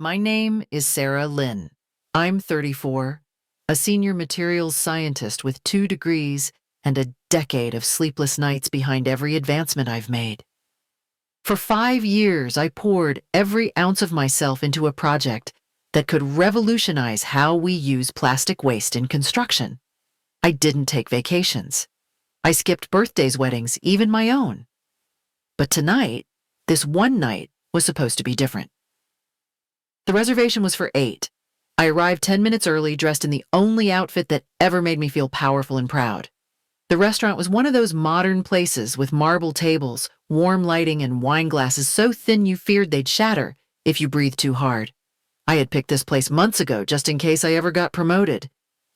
My name is Sarah Lynn. I'm 34, a senior materials scientist with 2 degrees and a decade of sleepless nights behind every advancement I've made. For 5 years, I poured every ounce of myself into a project that could revolutionize how we use plastic waste in construction. I didn't take vacations. I skipped birthdays, weddings, even my own. But tonight, this one night, was supposed to be different. The reservation was for 8. I arrived 10 minutes early, dressed in the only outfit that ever made me feel powerful and proud. The restaurant was one of those modern places with marble tables, warm lighting, and wine glasses so thin you feared they'd shatter if you breathed too hard. I had picked this place months ago just in case I ever got promoted.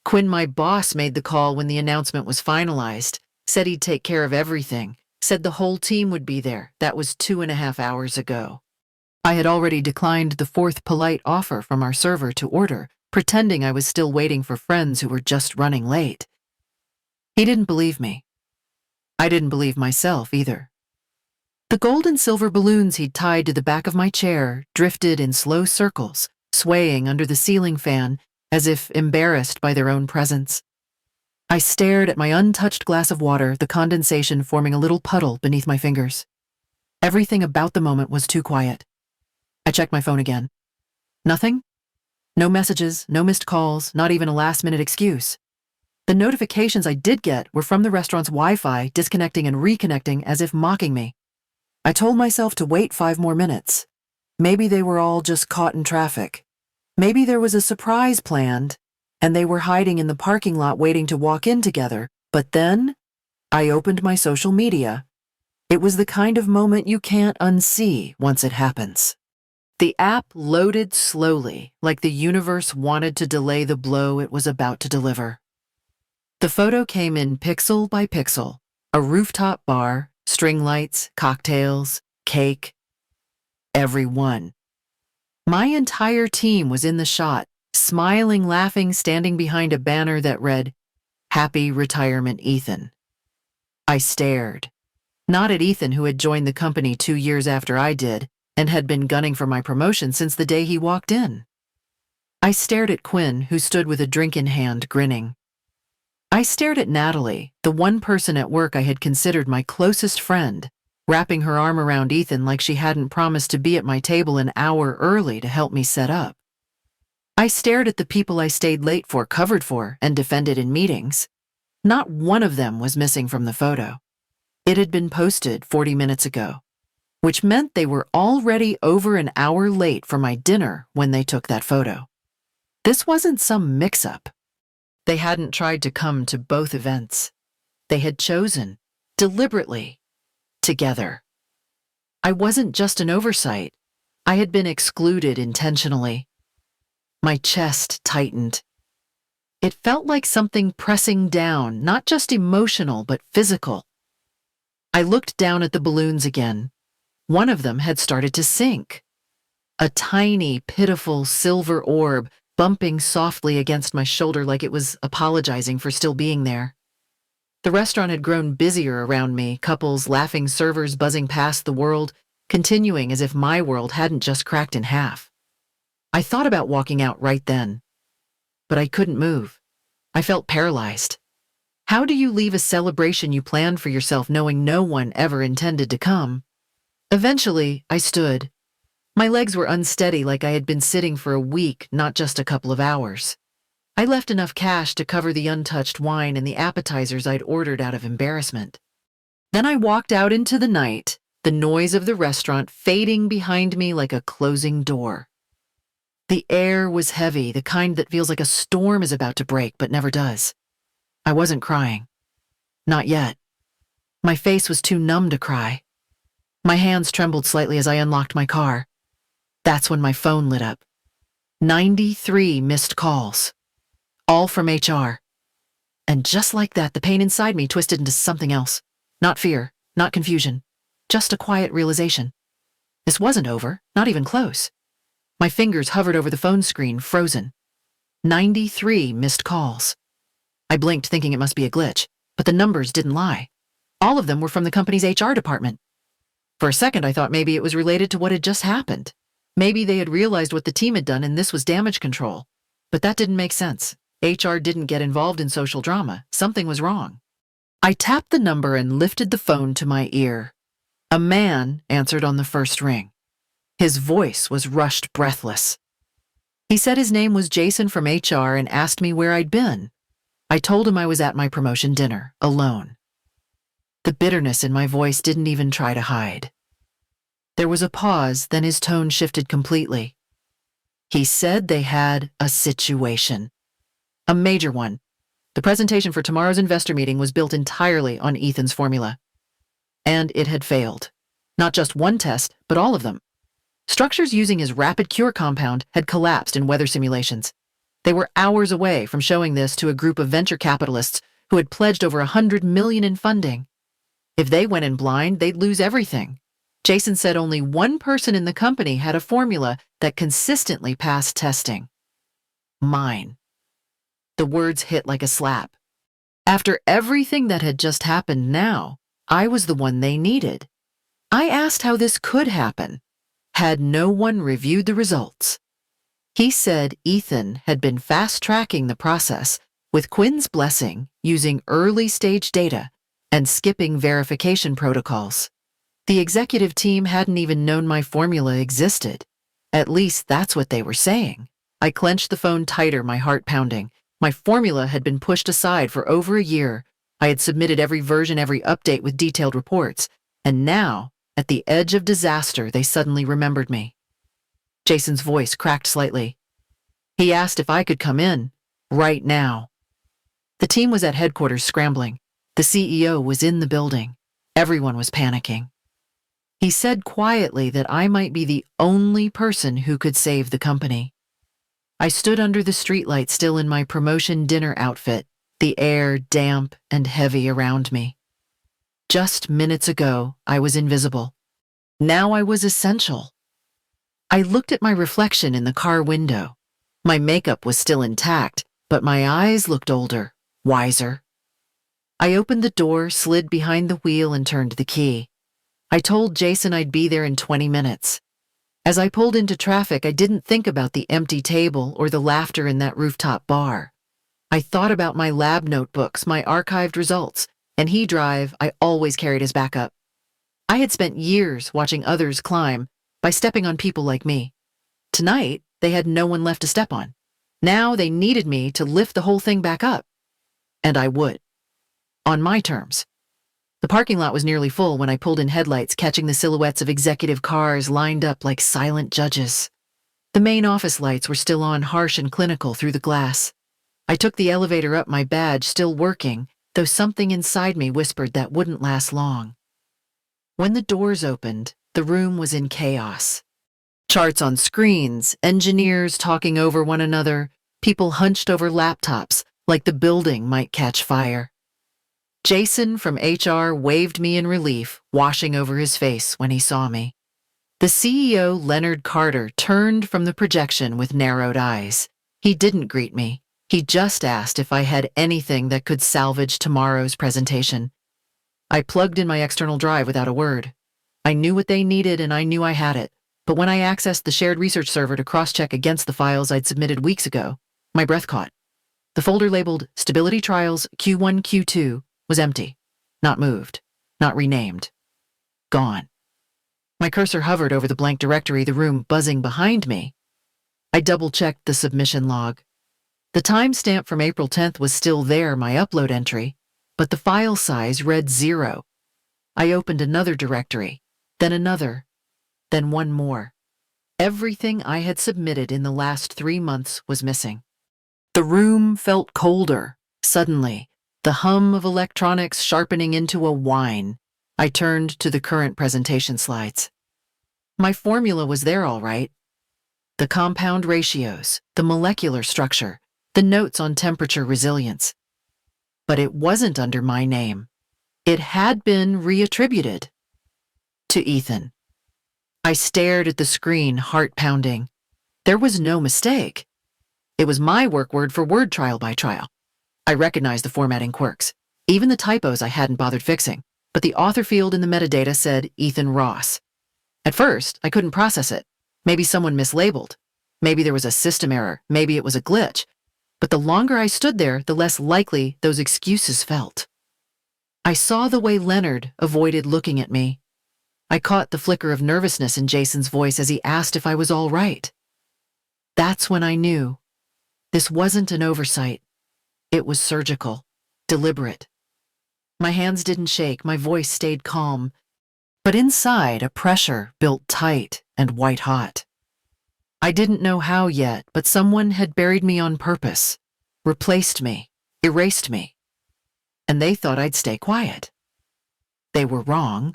Quinn, my boss, made the call when the announcement was finalized, said he'd take care of everything, said the whole team would be there. That was 2.5 hours ago. I had already declined the 4th polite offer from our server to order, pretending I was still waiting for friends who were just running late. He didn't believe me. I didn't believe myself either. The gold and silver balloons he'd tied to the back of my chair drifted in slow circles, swaying under the ceiling fan as if embarrassed by their own presence. I stared at my untouched glass of water, the condensation forming a little puddle beneath my fingers. Everything about the moment was too quiet. I checked my phone again. Nothing? No messages, no missed calls, not even a last-minute excuse. The notifications I did get were from the restaurant's Wi-Fi, disconnecting and reconnecting as if mocking me. I told myself to wait 5 more minutes. Maybe they were all just caught in traffic. Maybe there was a surprise planned, and they were hiding in the parking lot waiting to walk in together. But then, I opened my social media. It was the kind of moment you can't unsee once it happens. The app loaded slowly, like the universe wanted to delay the blow it was about to deliver. The photo came in pixel by pixel: a rooftop bar, string lights, cocktails, cake. Every one. My entire team was in the shot, smiling, laughing, standing behind a banner that read, "Happy Retirement, Ethan." I stared. Not at Ethan, who had joined the company 2 years after I did, and had been gunning for my promotion since the day he walked in. I stared at Quinn, who stood with a drink in hand, grinning. I stared at Natalie, the one person at work I had considered my closest friend, wrapping her arm around Ethan like she hadn't promised to be at my table an hour early to help me set up. I stared at the people I stayed late for, covered for, and defended in meetings. Not one of them was missing from the photo. It had been posted 40 minutes ago, which meant they were already over an hour late for my dinner when they took that photo. This wasn't some mix-up. They hadn't tried to come to both events. They had chosen, deliberately, together. I wasn't just an oversight. I had been excluded intentionally. My chest tightened. It felt like something pressing down, not just emotional, but physical. I looked down at the balloons again. One of them had started to sink. A tiny, pitiful silver orb bumping softly against my shoulder like it was apologizing for still being there. The restaurant had grown busier around me, couples, laughing servers buzzing past the world, continuing as if my world hadn't just cracked in half. I thought about walking out right then, but I couldn't move. I felt paralyzed. How do you leave a celebration you planned for yourself knowing no one ever intended to come? Eventually, I stood. My legs were unsteady, like I had been sitting for a week, not just a couple of hours. I left enough cash to cover the untouched wine and the appetizers I'd ordered out of embarrassment. Then I walked out into the night, the noise of the restaurant fading behind me like a closing door. The air was heavy, the kind that feels like a storm is about to break but never does. I wasn't crying. Not yet. My face was too numb to cry. My hands trembled slightly as I unlocked my car. That's when my phone lit up. 93 missed calls. All from HR. And just like that, the pain inside me twisted into something else. Not fear, not confusion, just a quiet realization. This wasn't over, not even close. My fingers hovered over the phone screen, frozen. 93 missed calls. I blinked, thinking it must be a glitch, but the numbers didn't lie. All of them were from the company's HR department. For a second, I thought maybe it was related to what had just happened. Maybe they had realized what the team had done and this was damage control. But that didn't make sense. HR didn't get involved in social drama. Something was wrong. I tapped the number and lifted the phone to my ear. A man answered on the first ring. His voice was rushed, breathless. He said his name was Jason from HR and asked me where I'd been. I told him I was at my promotion dinner, alone. The bitterness in my voice didn't even try to hide. There was a pause, then his tone shifted completely. He said they had a situation. A major one. The presentation for tomorrow's investor meeting was built entirely on Ethan's formula. And it had failed. Not just one test, but all of them. Structures using his rapid cure compound had collapsed in weather simulations. They were hours away from showing this to a group of venture capitalists who had pledged over $100 million in funding. If they went in blind, they'd lose everything. Jason said only one person in the company had a formula that consistently passed testing. Mine. The words hit like a slap. After everything that had just happened now, I was the one they needed. I asked how this could happen. Had no one reviewed the results? He said Ethan had been fast-tracking the process with Quinn's blessing, using early-stage data and skipping verification protocols. The executive team hadn't even known my formula existed. At least that's what they were saying. I clenched the phone tighter, my heart pounding. My formula had been pushed aside for over a year. I had submitted every version, every update with detailed reports. And now, at the edge of disaster, they suddenly remembered me. Jason's voice cracked slightly. He asked if I could come in, right now. The team was at headquarters scrambling. The CEO was in the building. Everyone was panicking. He said quietly that I might be the only person who could save the company. I stood under the streetlight still in my promotion dinner outfit, the air damp and heavy around me. Just minutes ago, I was invisible. Now I was essential. I looked at my reflection in the car window. My makeup was still intact, but my eyes looked older, wiser. I opened the door, slid behind the wheel, and turned the key. I told Jason I'd be there in 20 minutes. As I pulled into traffic, I didn't think about the empty table or the laughter in that rooftop bar. I thought about my lab notebooks, my archived results, and E-Drive I always carried as backup. I had spent years watching others climb by stepping on people like me. Tonight, they had no one left to step on. Now they needed me to lift the whole thing back up. And I would. On my terms. The parking lot was nearly full when I pulled in headlights, catching the silhouettes of executive cars lined up like silent judges. The main office lights were still on, harsh and clinical through the glass. I took the elevator up, my badge still working, though something inside me whispered that wouldn't last long. When the doors opened, the room was in chaos. Charts on screens, engineers talking over one another, people hunched over laptops like the building might catch fire. Jason from HR waved me in relief, washing over his face when he saw me. The CEO, Leonard Carter, turned from the projection with narrowed eyes. He didn't greet me. He just asked if I had anything that could salvage tomorrow's presentation. I plugged in my external drive without a word. I knew what they needed and I knew I had it. But when I accessed the shared research server to cross-check against the files I'd submitted weeks ago, my breath caught. The folder labeled Stability Trials Q1, Q2 was empty, not moved, not renamed. Gone. My cursor hovered over the blank directory, the room buzzing behind me. I double-checked the submission log. The timestamp from April 10th was still there, my upload entry, but the file size read 0. I opened another directory, then another, then one more. Everything I had submitted in the last 3 months was missing. The room felt colder. Suddenly, the hum of electronics sharpening into a whine. I turned to the current presentation slides. My formula was there all right. The compound ratios, the molecular structure, the notes on temperature resilience. But it wasn't under my name. It had been reattributed to Ethan. I stared at the screen, heart pounding. There was no mistake. It was my work word for word, trial by trial. I recognized the formatting quirks, even the typos I hadn't bothered fixing, but the author field in the metadata said Ethan Ross. At first, I couldn't process it. Maybe someone mislabeled. Maybe there was a system error. Maybe it was a glitch. But the longer I stood there, the less likely those excuses felt. I saw the way Leonard avoided looking at me. I caught the flicker of nervousness in Jason's voice as he asked if I was all right. That's when I knew. This wasn't an oversight. It was surgical, deliberate. My hands didn't shake, my voice stayed calm. But inside, a pressure built tight and white-hot. I didn't know how yet, but someone had buried me on purpose, replaced me, erased me. And they thought I'd stay quiet. They were wrong.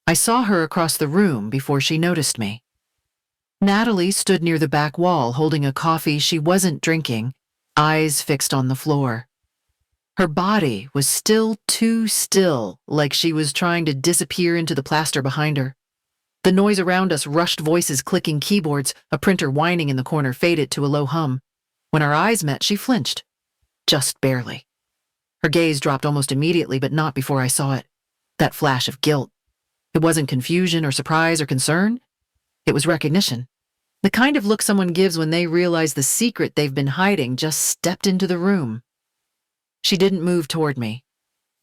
I saw her across the room before she noticed me. Natalie stood near the back wall holding a coffee she wasn't drinking, eyes fixed on the floor. Her body was still too still, like she was trying to disappear into the plaster behind her. The noise around us, rushed voices clicking keyboards, a printer whining in the corner faded to a low hum. When our eyes met, she flinched. Just barely. Her gaze dropped almost immediately, but not before I saw it. That flash of guilt. It wasn't confusion or surprise or concern. It was recognition. The kind of look someone gives when they realize the secret they've been hiding just stepped into the room. She didn't move toward me,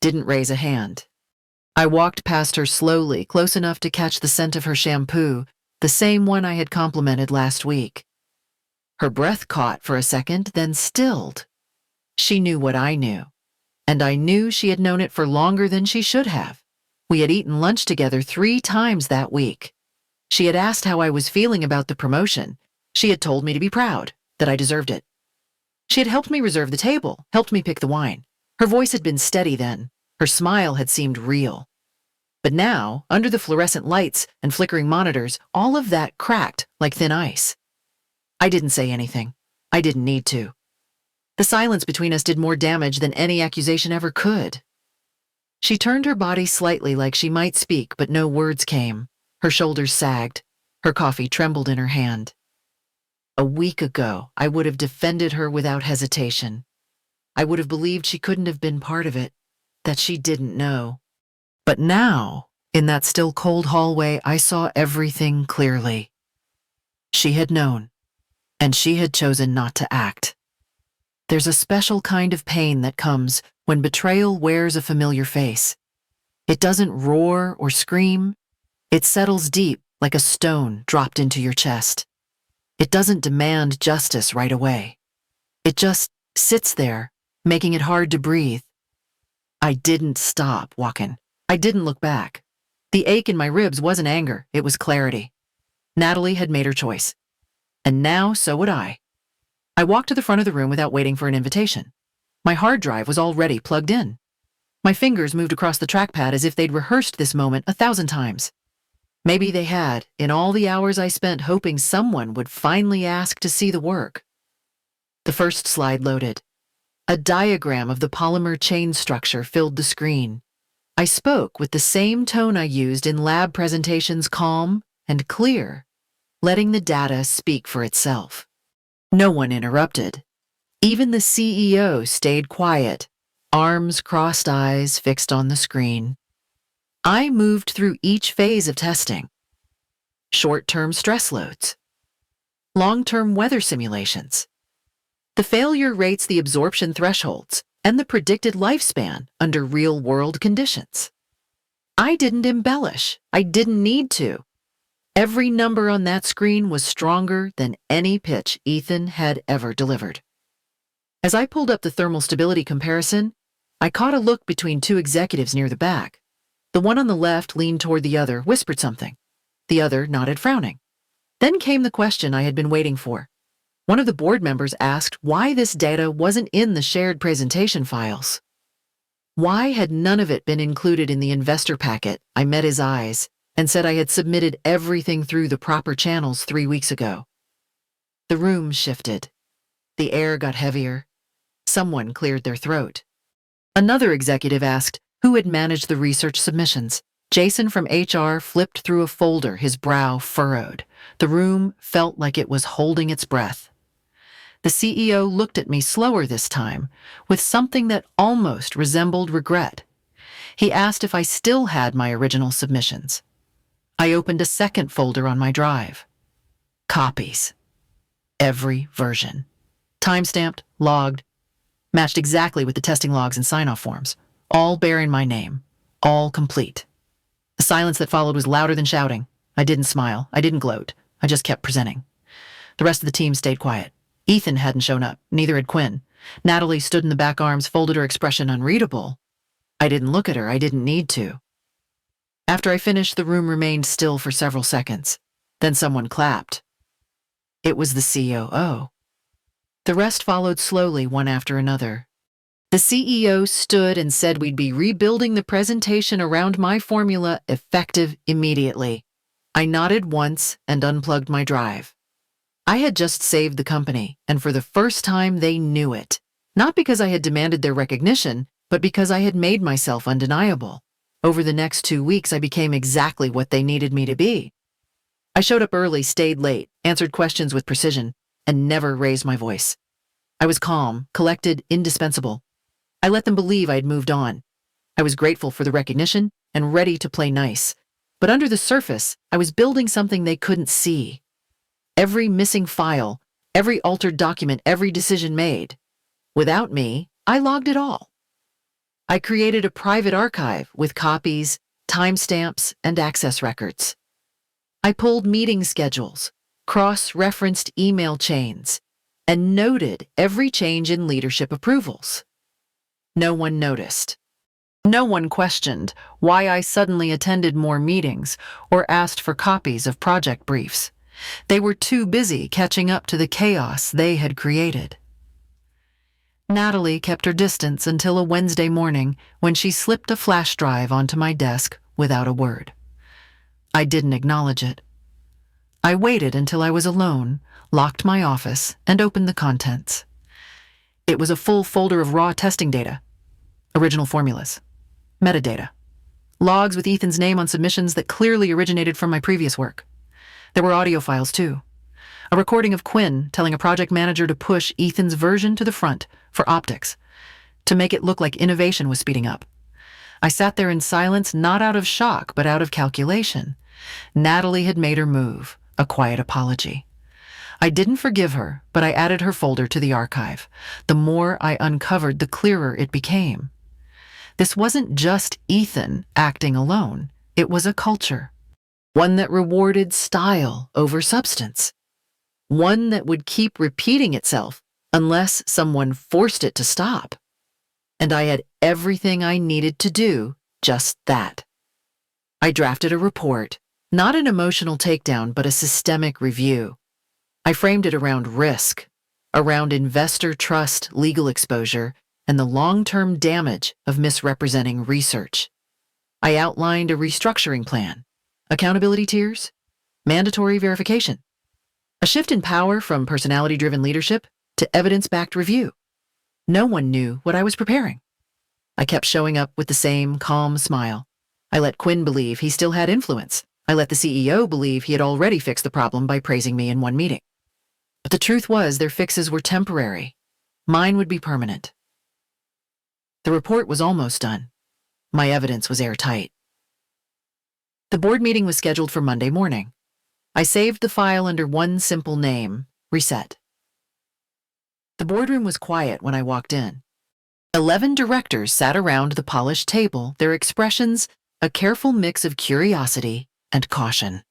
didn't raise a hand. I walked past her slowly, close enough to catch the scent of her shampoo, the same one I had complimented last week. Her breath caught for a second, then stilled. She knew what I knew, and I knew she had known it for longer than she should have. We had eaten lunch together 3 times that week. She had asked how I was feeling about the promotion. She had told me to be proud, that I deserved it. She had helped me reserve the table, helped me pick the wine. Her voice had been steady then. Her smile had seemed real. But now, under the fluorescent lights and flickering monitors, all of that cracked like thin ice. I didn't say anything. I didn't need to. The silence between us did more damage than any accusation ever could. She turned her body slightly like she might speak, but no words came. Her shoulders sagged. Her coffee trembled in her hand. A week ago, I would have defended her without hesitation. I would have believed she couldn't have been part of it, that she didn't know. But now, in that still cold hallway, I saw everything clearly. She had known, and she had chosen not to act. There's a special kind of pain that comes when betrayal wears a familiar face. It doesn't roar or scream. It settles deep like a stone dropped into your chest. It doesn't demand justice right away. It just sits there, making it hard to breathe. I didn't stop walking. I didn't look back. The ache in my ribs wasn't anger, it was clarity. Natalie had made her choice. And now so would I. I walked to the front of the room without waiting for an invitation. My hard drive was already plugged in. My fingers moved across the trackpad as if they'd rehearsed this moment 1,000 times. Maybe they had, in all the hours I spent hoping someone would finally ask to see the work. The first slide loaded. A diagram of the polymer chain structure filled the screen. I spoke with the same tone I used in lab presentations, calm and clear, letting the data speak for itself. No one interrupted. Even the CEO stayed quiet, arms crossed, eyes fixed on the screen. I moved through each phase of testing. Short-term stress loads. Long-term weather simulations. The failure rates, the absorption thresholds, and the predicted lifespan under real-world conditions. I didn't embellish. I didn't need to. Every number on that screen was stronger than any pitch Ethan had ever delivered. As I pulled up the thermal stability comparison, I caught a look between 2 executives near the back. The one on the left leaned toward the other, whispered something. The other nodded, frowning. Then came the question I had been waiting for. One of the board members asked why this data wasn't in the shared presentation files. Why had none of it been included in the investor packet? I met his eyes and said I had submitted everything through the proper channels 3 weeks ago. The room shifted. The air got heavier. Someone cleared their throat. Another executive asked who had managed the research submissions. Jason from HR flipped through a folder, his brow furrowed. The room felt like it was holding its breath. The CEO looked at me slower this time, with something that almost resembled regret. He asked if I still had my original submissions. I opened a second folder on my drive. Copies. Every version. Timestamped, logged, matched exactly with the testing logs and sign-off forms, all bearing my name, all complete. The silence that followed was louder than shouting. I didn't smile. I didn't gloat. I just kept presenting. The rest of the team stayed quiet. Ethan hadn't shown up. Neither had Quinn. Natalie stood in the back arms, folded, her expression unreadable. I didn't look at her. I didn't need to. After I finished, the room remained still for several seconds. Then someone clapped. It was the COO. The rest followed slowly, one after another. The CEO stood and said we'd be rebuilding the presentation around my formula, effective immediately. I nodded once and unplugged my drive. I had just saved the company, and for the first time they knew it. Not because I had demanded their recognition, but because I had made myself undeniable. Over the next 2 weeks, I became exactly what they needed me to be. I showed up early, stayed late, answered questions with precision, and never raised my voice. I was calm, collected, indispensable. I let them believe I had moved on. I was grateful for the recognition and ready to play nice. But under the surface, I was building something they couldn't see. Every missing file, every altered document, every decision made. Without me, I logged it all. I created a private archive with copies, timestamps, and access records. I pulled meeting schedules, cross-referenced email chains, and noted every change in leadership approvals. No one noticed. No one questioned why I suddenly attended more meetings or asked for copies of project briefs. They were too busy catching up to the chaos they had created. Natalie kept her distance until a Wednesday morning when she slipped a flash drive onto my desk without a word. I didn't acknowledge it. I waited until I was alone, locked my office, and opened the contents. It was a full folder of raw testing data, original formulas, metadata, logs with Ethan's name on submissions that clearly originated from my previous work. There were audio files, too. A recording of Quinn telling a project manager to push Ethan's version to the front for optics, to make it look like innovation was speeding up. I sat there in silence, not out of shock, but out of calculation. Natalie had made her move, a quiet apology. I didn't forgive her, but I added her folder to the archive. The more I uncovered, the clearer it became. This wasn't just Ethan acting alone. It was a culture. One that rewarded style over substance. One that would keep repeating itself unless someone forced it to stop. And I had everything I needed to do just that. I drafted a report, not an emotional takedown, but a systemic review. I framed it around risk, around investor trust, legal exposure, and the long-term damage of misrepresenting research. I outlined a restructuring plan, accountability tiers, mandatory verification, a shift in power from personality-driven leadership to evidence-backed review. No one knew what I was preparing. I kept showing up with the same calm smile. I let Quinn believe he still had influence. I let the CEO believe he had already fixed the problem by praising me in one meeting. But the truth was their fixes were temporary. Mine would be permanent. The report was almost done. My evidence was airtight. The board meeting was scheduled for Monday morning. I saved the file under one simple name, Reset. The boardroom was quiet when I walked in. 11 directors sat around the polished table, their expressions a careful mix of curiosity and caution.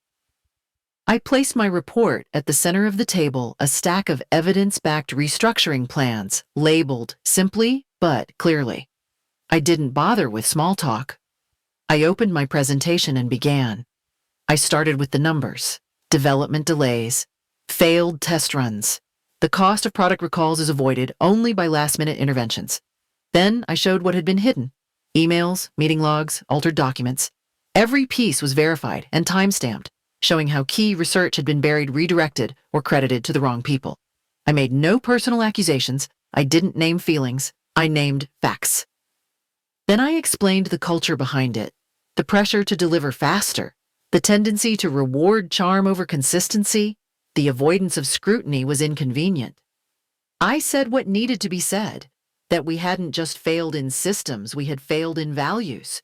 I placed my report at the center of the table, a stack of evidence-backed restructuring plans, labeled simply but clearly. I didn't bother with small talk. I opened my presentation and began. I started with the numbers, development delays, failed test runs. The cost of product recalls is avoided only by last-minute interventions. Then I showed what had been hidden. Emails, meeting logs, altered documents. Every piece was verified and time-stamped, showing how key research had been buried, redirected, or credited to the wrong people. I made no personal accusations. I didn't name feelings. I named facts. Then I explained the culture behind it, the pressure to deliver faster, the tendency to reward charm over consistency. The avoidance of scrutiny was inconvenient. I said what needed to be said, that we hadn't just failed in systems, we had failed in values.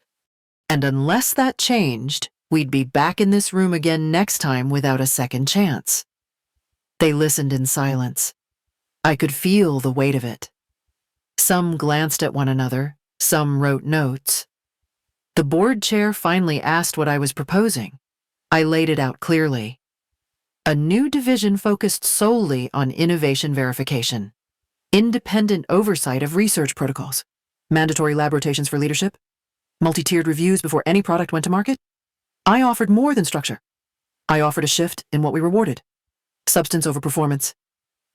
And unless that changed, we'd be back in this room again next time without a second chance. They listened in silence. I could feel the weight of it. Some glanced at one another, some wrote notes. The board chair finally asked what I was proposing. I laid it out clearly. A new division focused solely on innovation verification, independent oversight of research protocols, mandatory lab rotations for leadership, multi-tiered reviews before any product went to market. I offered more than structure. I offered a shift in what we rewarded. Substance over performance.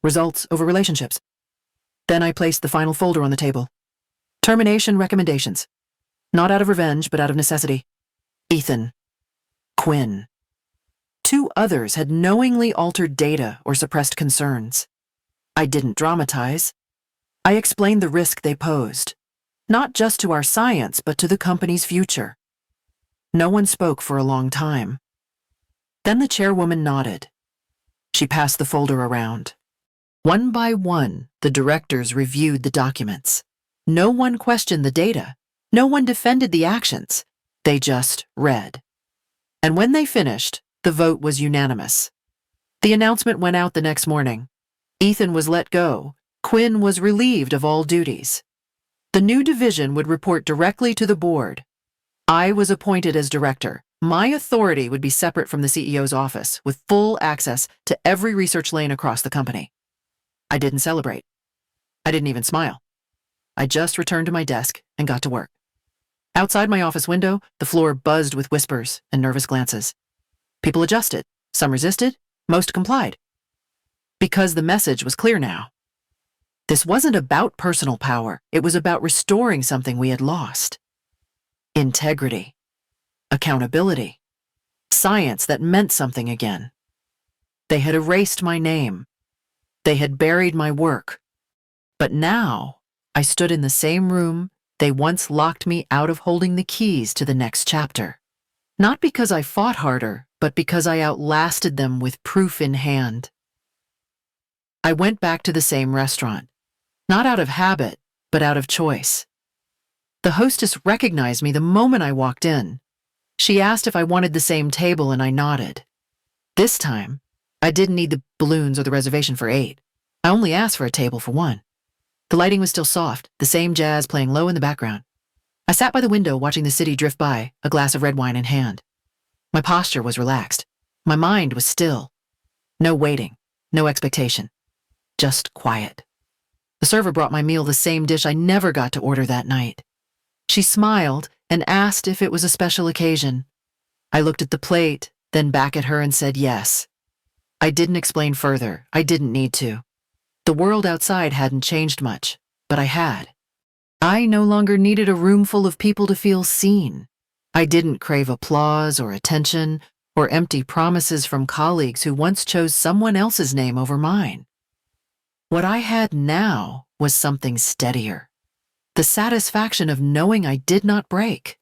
Results over relationships. Then I placed the final folder on the table. Termination recommendations. Not out of revenge, but out of necessity. Ethan. Quinn. 2 others had knowingly altered data or suppressed concerns. I didn't dramatize. I explained the risk they posed, not just to our science, but to the company's future. No one spoke for a long time. Then the chairwoman nodded. She passed the folder around. One by one, the directors reviewed the documents. No one questioned the data. No one defended the actions. They just read. And when they finished, the vote was unanimous. The announcement went out the next morning. Ethan was let go. Quinn was relieved of all duties. The new division would report directly to the board. I was appointed as director. My authority would be separate from the CEO's office, with full access to every research lane across the company. I didn't celebrate. I didn't even smile. I just returned to my desk and got to work. Outside my office window, the floor buzzed with whispers and nervous glances. People adjusted. Some resisted. Most complied. Because the message was clear now. This wasn't about personal power. It was about restoring something we had lost. Integrity. Accountability. Science that meant something again. They had erased my name. They had buried my work. But now, I stood in the same room they once locked me out of holding the keys to the next chapter. Not because I fought harder, but because I outlasted them with proof in hand. I went back to the same restaurant, not out of habit, but out of choice. The hostess recognized me the moment I walked in. She asked if I wanted the same table, and I nodded. This time, I didn't need the balloons or the reservation for 8. I only asked for a table for 1. The lighting was still soft, the same jazz playing low in the background. I sat by the window watching the city drift by, a glass of red wine in hand. My posture was relaxed. My mind was still. No waiting, no expectation. Just quiet. The server brought my meal, the same dish I never got to order that night. She smiled and asked if it was a special occasion. I looked at the plate, then back at her and said yes. I didn't explain further. I didn't need to. The world outside hadn't changed much, but I had. I no longer needed a room full of people to feel seen. I didn't crave applause or attention or empty promises from colleagues who once chose someone else's name over mine. What I had now was something steadier. The satisfaction of knowing I did not break.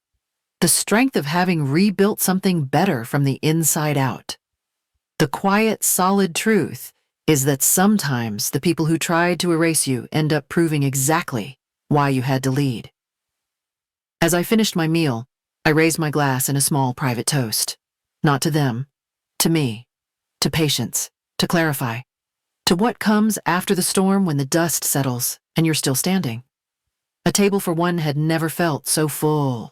The strength of having rebuilt something better from the inside out. The quiet, solid truth is that sometimes the people who tried to erase you end up proving exactly why you had to lead. As I finished my meal, I raised my glass in a small private toast. Not to them, to me, to patience, to clarify, to what comes after the storm when the dust settles and you're still standing. A table for 1 had never felt so full.